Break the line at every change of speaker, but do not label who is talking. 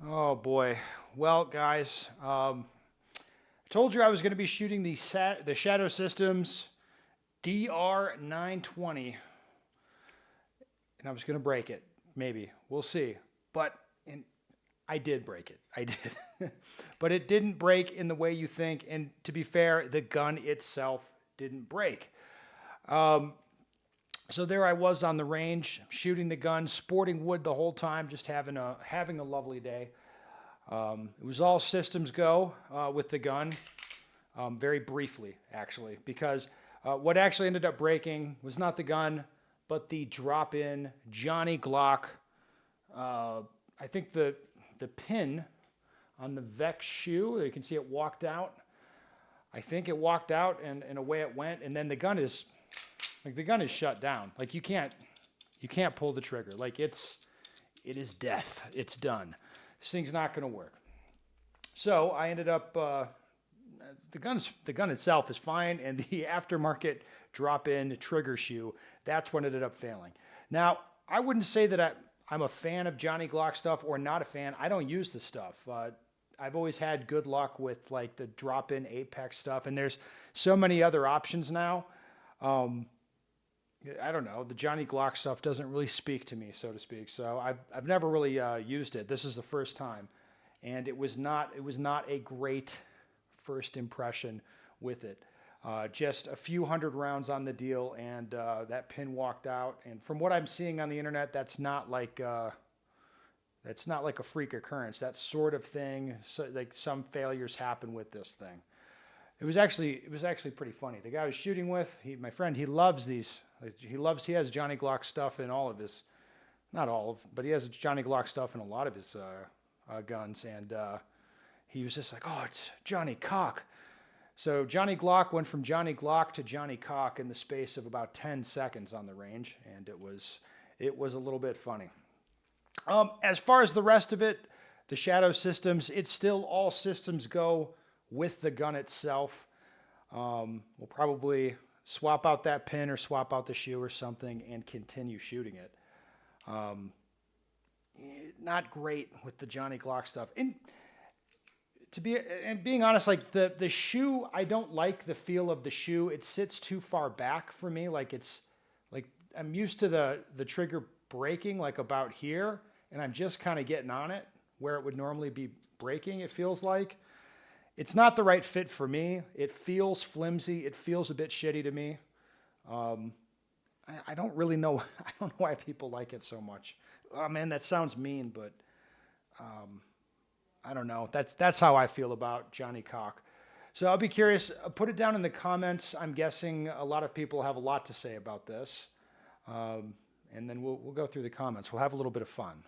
Oh boy. Well, guys, I told you I was going to be shooting the Shadow Systems DR920, and I was going to break it. Maybe we'll see. But and I did break it. I did, but it didn't break in the way you think. And to be fair, the gun itself didn't break. Um, so there I was on the range, shooting the gun, sporting wood the whole time, just having a lovely day. It was all systems go with the gun, very briefly, actually, because what actually ended up breaking was not the gun, but the drop-in Johnny Glock. Uh, I think the pin on the Vex shoe, you can see it walked out. I think it walked out and away it went, and then the gun is shut down. Like you can't pull the trigger. Like it is death. It's done. This thing's not going to work. So I ended up the gun itself is fine, and the aftermarket drop-in trigger shoe, that's what ended up failing. Now I wouldn't say that I'm a fan of Johnny Glock stuff or not a fan. I don't use the stuff. I've always had good luck with like the drop-in Apex stuff, and there's so many other options now. Um, I don't know. The Johnny Glock stuff doesn't really speak to me, so to speak. So I've never really used it. This is the first time, and it was not a great first impression with it. Just a few hundred rounds on the deal, and that pin walked out. And from what I'm seeing on the internet, that's not like a freak occurrence. That sort of thing. So, like some failures happen with this thing. It was actually pretty funny. The guy I was shooting with, my friend, he loves these. Like, he has Johnny Glock stuff in all of his, not all of, but he has Johnny Glock stuff in a lot of his guns. And he was just like, "Oh, it's Johnny Cock." So Johnny Glock went from Johnny Glock to Johnny Cock in the space of about 10 seconds on the range, and it was a little bit funny. As far as the rest of it, the Shadow Systems, it's still all systems go with the gun itself. We'll probably swap out that pin or swap out the shoe or something and continue shooting it. Um, Not great with the Johnny Glock stuff. And being honest, like the shoe, I don't like the feel of the shoe. It sits too far back for me. Like it's like I'm used to the trigger breaking like about here, and I'm just kind of getting on it where it would normally be breaking. It feels like it's not the right fit for me. It feels flimsy. It feels a bit shitty to me. Um, I don't really know. I don't know why people like it so much. Oh man, that sounds mean, but um, I don't know. That's how I feel about Johnny Cock. So I'll be curious. Put it down in the comments. I'm guessing a lot of people have a lot to say about this, um, and then we'll go through the comments. We'll have a little bit of fun.